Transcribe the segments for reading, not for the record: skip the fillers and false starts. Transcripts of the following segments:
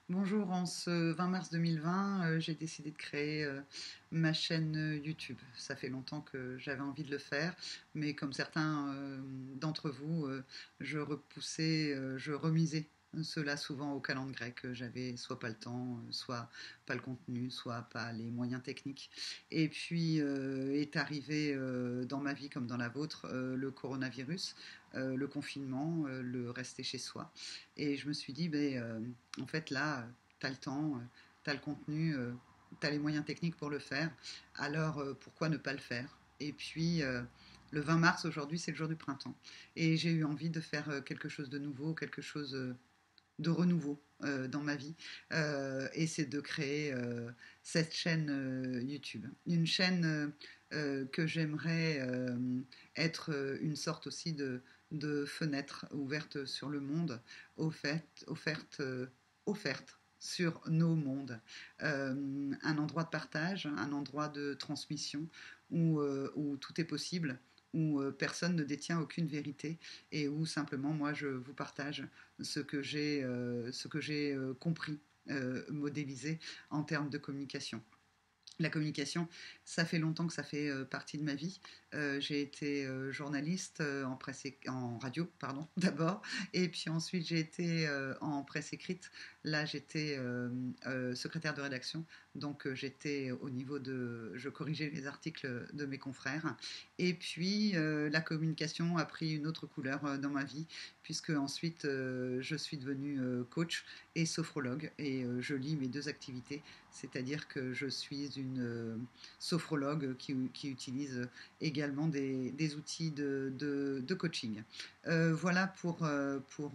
Bonjour, en ce 20 mars 2020, j'ai décidé de créer ma chaîne YouTube. Ça fait longtemps que j'avais envie de le faire, mais comme certains d'entre vous, je remisais cela souvent au calendrier grec. J'avais soit pas le temps, soit pas le contenu, soit pas les moyens techniques. Et puis est arrivé dans ma vie comme dans la vôtre le coronavirus, le confinement, le rester chez soi. Et je me suis dit, en fait, là, tu as le temps, tu as le contenu, tu as les moyens techniques pour le faire, alors pourquoi ne pas le faire? Et puis, le 20 mars, aujourd'hui, c'est le jour du printemps. Et j'ai eu envie de faire quelque chose de nouveau, quelque chose de renouveau dans ma vie. Et c'est de créer cette chaîne YouTube. Une chaîne que j'aimerais être une sorte aussi de fenêtre ouverte sur le monde, offerte sur nos mondes. Un endroit de partage, un endroit de transmission où tout est possible, où personne ne détient aucune vérité et où simplement moi je vous partage ce que j'ai compris, modélisé en termes de communication. La communication, ça fait longtemps que ça fait partie de ma vie. J'ai été journaliste en radio, pardon, d'abord, et puis ensuite j'ai été en presse écrite. Là, j'étais secrétaire de rédaction, donc j'étais au niveau je corrigeais les articles de mes confrères. Et puis la communication a pris une autre couleur dans ma vie, puisque ensuite je suis devenue coach et sophrologue, et je lie mes deux activités, c'est-à-dire que je suis une sophrologue qui utilise également des outils de coaching. Voilà pour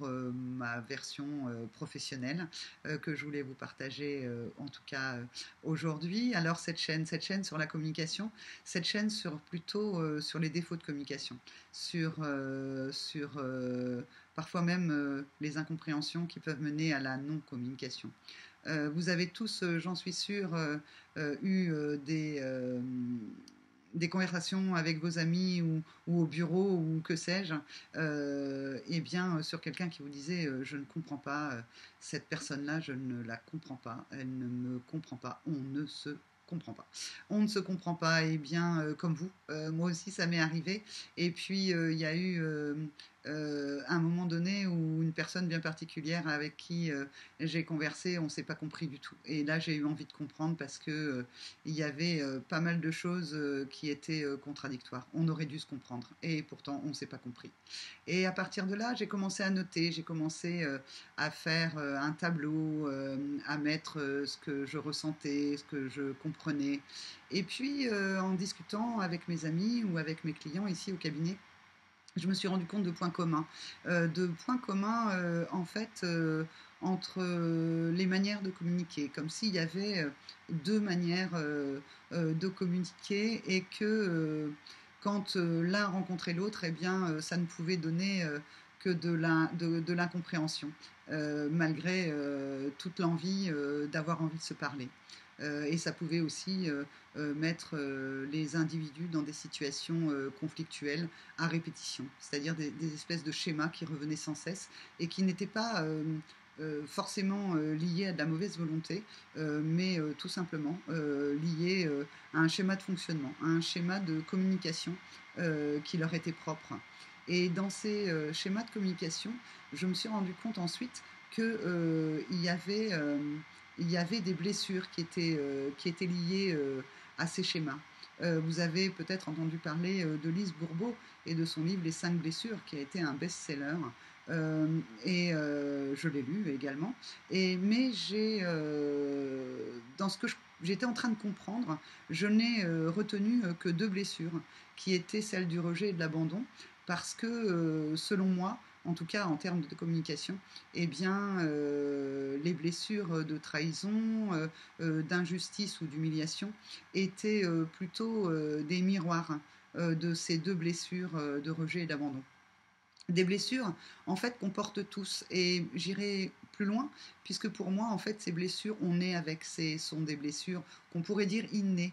ma version professionnelle que je voulais vous partager en tout cas aujourd'hui. Alors cette chaîne sur la communication, cette chaîne plutôt sur les défauts de communication, sur parfois même les incompréhensions qui peuvent mener à la non-communication. Vous avez tous, j'en suis sûre, eu des conversations avec vos amis ou au bureau ou que sais-je, et bien sur quelqu'un qui vous disait je ne comprends pas cette personne-là, je ne la comprends pas, elle ne me comprend pas, on ne se comprend pas. On ne se comprend pas, et bien comme vous, moi aussi ça m'est arrivé. Et puis il y a eu un moment donné où une personne bien particulière avec qui j'ai conversé, on ne s'est pas compris du tout. Et là, j'ai eu envie de comprendre parce que il y avait pas mal de choses qui étaient contradictoires. On aurait dû se comprendre et pourtant on ne s'est pas compris. Et à partir de là, j'ai commencé à noter, j'ai commencé à faire un tableau, à mettre ce que je ressentais, ce que je comprenais. Et puis, en discutant avec mes amis ou avec mes clients ici au cabinet, je me suis rendu compte de points communs en fait entre les manières de communiquer, comme s'il y avait deux manières de communiquer et que quand l'un rencontrait l'autre, eh bien, ça ne pouvait donner que de l'incompréhension, malgré toute l'envie d'avoir envie de se parler. Et ça pouvait aussi mettre les individus dans des situations conflictuelles à répétition, c'est-à-dire des espèces de schémas qui revenaient sans cesse et qui n'étaient pas forcément liés à de la mauvaise volonté, mais tout simplement liés à un schéma de fonctionnement, à un schéma de communication qui leur était propre. Et dans ces schémas de communication, je me suis rendu compte ensuite qu'il y avait des blessures qui étaient liées à ces schémas. Vous avez peut-être entendu parler de Lise Bourbeau et de son livre Les 5 blessures, qui a été un best-seller. Et je l'ai lu également. Mais dans ce que j'étais en train de comprendre, je n'ai retenu que deux blessures, qui étaient celles du rejet et de l'abandon, parce que selon moi, en tout cas en termes de communication, eh bien, les blessures de trahison, d'injustice ou d'humiliation étaient plutôt des miroirs de ces deux blessures de rejet et d'abandon. Des blessures, en fait, qu'on porte tous. Et j'irai plus loin, puisque pour moi, en fait, ces blessures, on est avec, sont des blessures qu'on pourrait dire innées,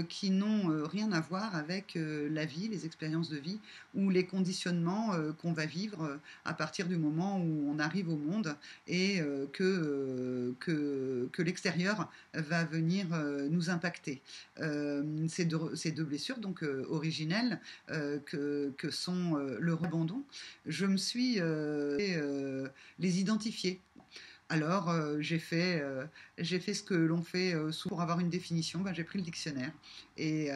qui n'ont rien à voir avec la vie, les expériences de vie, ou les conditionnements qu'on va vivre à partir du moment où on arrive au monde et que l'extérieur va venir nous impacter. Ces deux blessures, donc originelles, que sont le abandon, je me suis les identifier. Alors, j'ai fait ce que l'on fait pour avoir une définition. Ben, j'ai pris le dictionnaire. Et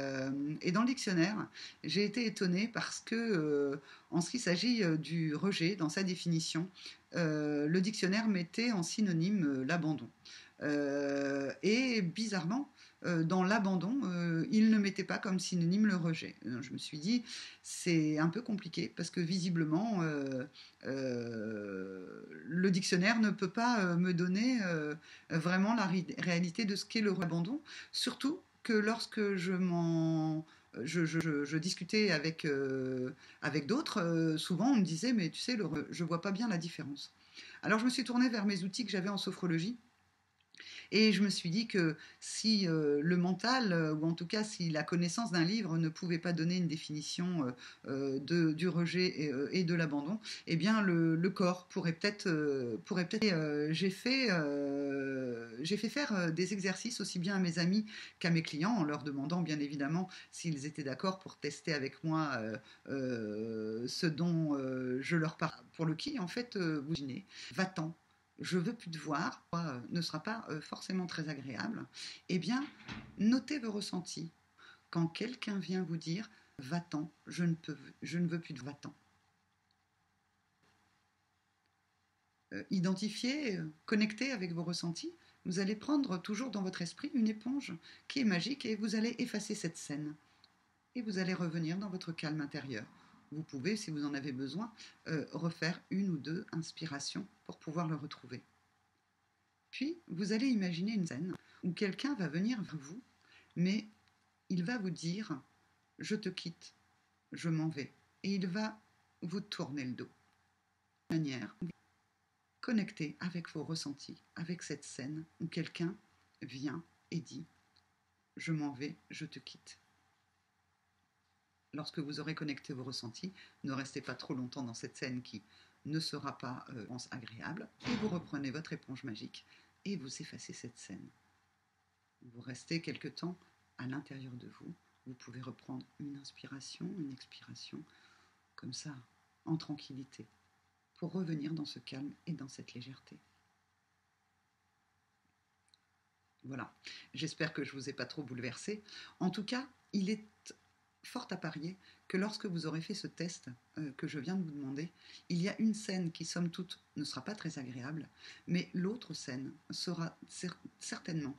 dans le dictionnaire, j'ai été étonnée parce que, en ce qui s'agit du rejet, dans sa définition, le dictionnaire mettait en synonyme l'abandon. Et bizarrement, dans l'abandon, il ne mettait pas comme synonyme le rejet. Je me suis dit, c'est un peu compliqué parce que visiblement, le dictionnaire ne peut pas me donner vraiment la réalité de ce qu'est le abandon, surtout que lorsque je discutais avec d'autres, souvent on me disait, mais tu sais, je vois pas bien la différence. Alors je me suis tournée vers mes outils que j'avais en sophrologie. Et je me suis dit que si le mental, ou en tout cas si la connaissance d'un livre ne pouvait pas donner une définition du rejet et de l'abandon, eh bien le corps pourrait peut-être... j'ai fait faire des exercices aussi bien à mes amis qu'à mes clients en leur demandant bien évidemment s'ils étaient d'accord pour tester avec moi ce dont je leur parle. Pour le qui, en fait, vous imaginez, va-t'en, je veux plus te voir, ne sera pas forcément très agréable, eh bien, notez vos ressentis. Quand quelqu'un vient vous dire « va-t'en, je ne veux plus te va-t'en ». Identifiez, connectez avec vos ressentis. Vous allez prendre toujours dans votre esprit une éponge qui est magique et vous allez effacer cette scène. Et vous allez revenir dans votre calme intérieur. Vous pouvez, si vous en avez besoin, refaire une ou deux inspirations pour pouvoir le retrouver. Puis, vous allez imaginer une scène où quelqu'un va venir vers vous, mais il va vous dire « je te quitte, je m'en vais » et il va vous tourner le dos. De manière connectée avec vos ressentis, avec cette scène où quelqu'un vient et dit « je m'en vais, je te quitte ». Lorsque vous aurez connecté vos ressentis, ne restez pas trop longtemps dans cette scène qui ne sera pas agréable, et vous reprenez votre éponge magique et vous effacez cette scène. Vous restez quelque temps à l'intérieur de vous. Vous pouvez reprendre une inspiration, une expiration, comme ça, en tranquillité, pour revenir dans ce calme et dans cette légèreté. Voilà, j'espère que je ne vous ai pas trop bouleversé. En tout cas, il est fort à parier que lorsque vous aurez fait ce test que je viens de vous demander, il y a une scène qui, somme toute, ne sera pas très agréable, mais l'autre scène sera certainement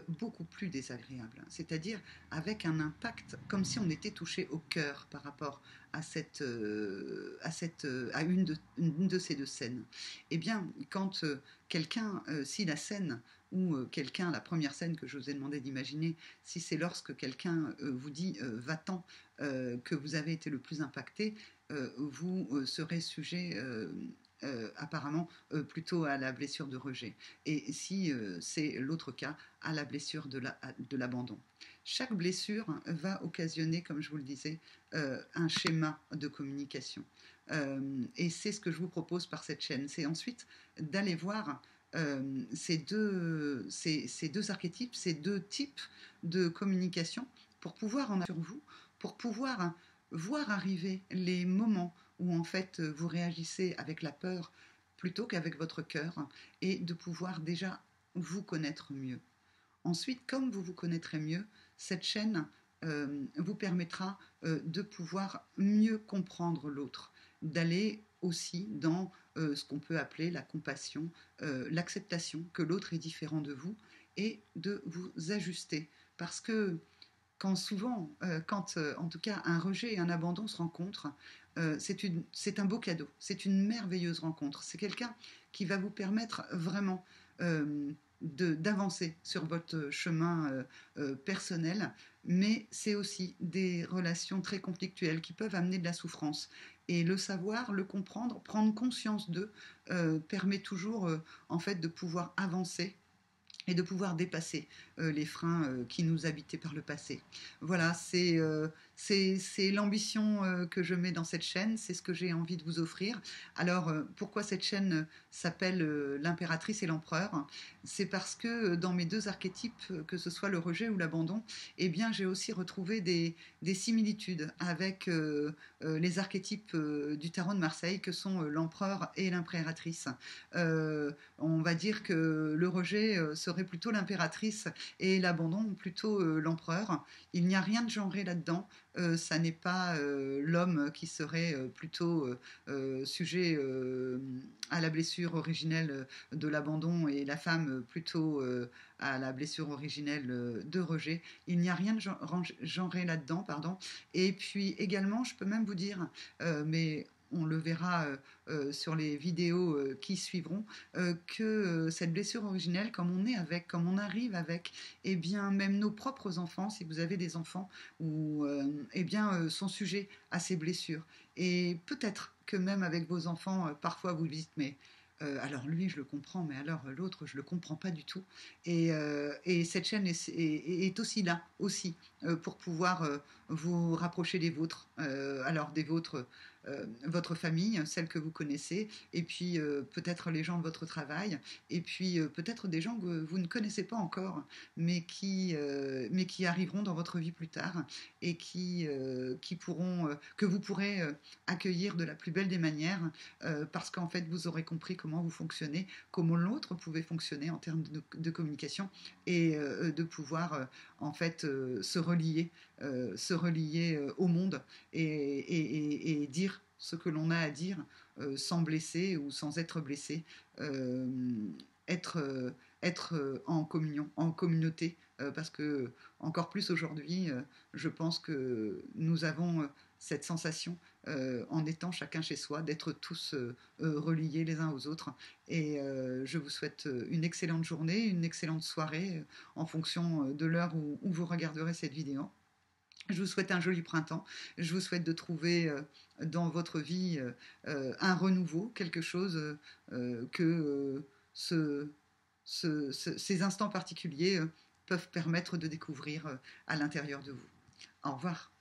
beaucoup plus désagréable, c'est-à-dire avec un impact comme si on était touché au cœur par rapport à une de ces deux scènes. Eh bien, quand quelqu'un, si la scène ou quelqu'un, la première scène que je vous ai demandé d'imaginer, si c'est lorsque quelqu'un vous dit va-t'en, que vous avez été le plus impacté, vous serez sujet apparemment plutôt à la blessure de rejet. Et si c'est l'autre cas, à la blessure de l'abandon. Chaque blessure va occasionner, comme je vous le disais, un schéma de communication. Et c'est ce que je vous propose par cette chaîne. C'est ensuite d'aller voir ces deux archétypes, ces deux types de communication pour pouvoir en avoir sur vous, pour pouvoir voir arriver les moments où en fait vous réagissez avec la peur plutôt qu'avec votre cœur et de pouvoir déjà vous connaître mieux. Ensuite, comme vous vous connaîtrez mieux, cette chaîne vous permettra de pouvoir mieux comprendre l'autre, d'aller aussi dans ce qu'on peut appeler la compassion, l'acceptation que l'autre est différent de vous et de vous ajuster. Parce que quand en tout cas un rejet et un abandon se rencontrent, c'est un beau cadeau, c'est une merveilleuse rencontre. C'est quelqu'un qui va vous permettre vraiment d'avancer sur votre chemin personnel, mais c'est aussi des relations très conflictuelles qui peuvent amener de la souffrance. Et le savoir, le comprendre, prendre conscience d'eux, permet toujours en fait de pouvoir avancer et de pouvoir dépasser les freins qui nous habitaient par le passé. Voilà, c'est l'ambition que je mets dans cette chaîne, c'est ce que j'ai envie de vous offrir. Alors, pourquoi cette chaîne s'appelle l'impératrice et l'empereur? C'est parce que dans mes deux archétypes, que ce soit le rejet ou l'abandon, eh bien, j'ai aussi retrouvé des similitudes avec les archétypes du tarot de Marseille, que sont l'empereur et l'impératrice. On va dire que le rejet serait plutôt l'impératrice et l'abandon plutôt l'empereur. Il n'y a rien de genré là-dedans. Ça n'est pas l'homme qui serait plutôt sujet à la blessure originelle de l'abandon et la femme plutôt à la blessure originelle de rejet. Il n'y a rien de genré là-dedans, pardon. Et puis également, je peux même vous dire, mais on le verra sur les vidéos qui suivront, que cette blessure originelle, comme on est avec, comme on arrive avec, eh bien, même nos propres enfants, si vous avez des enfants, ou, eh bien, sont sujets à ces blessures. Et peut-être que même avec vos enfants, parfois vous dites, mais alors lui, je le comprends, mais alors l'autre, je ne le comprends pas du tout. Et cette chaîne est aussi là, aussi, pour pouvoir vous rapprocher des vôtres. Alors des vôtres, votre famille, celle que vous connaissez, et puis peut-être les gens de votre travail, et puis peut-être des gens que vous ne connaissez pas encore, mais qui arriveront dans votre vie plus tard, et qui pourront, que vous pourrez accueillir de la plus belle des manières, parce qu'en fait, vous aurez compris comment vous fonctionnez, comment l'autre pouvait fonctionner en termes de communication, et de pouvoir en fait se relier au monde et dire ce que l'on a à dire sans blesser ou sans être blessé, euh, être, être en communion, en communauté, parce que encore plus aujourd'hui, je pense que nous avons cette sensation, en étant chacun chez soi, d'être tous reliés les uns aux autres. Et je vous souhaite une excellente journée, une excellente soirée, en fonction de l'heure où vous regarderez cette vidéo. Je vous souhaite un joli printemps. Je vous souhaite de trouver dans votre vie un renouveau, quelque chose que ces instants particuliers peuvent permettre de découvrir à l'intérieur de vous. Au revoir.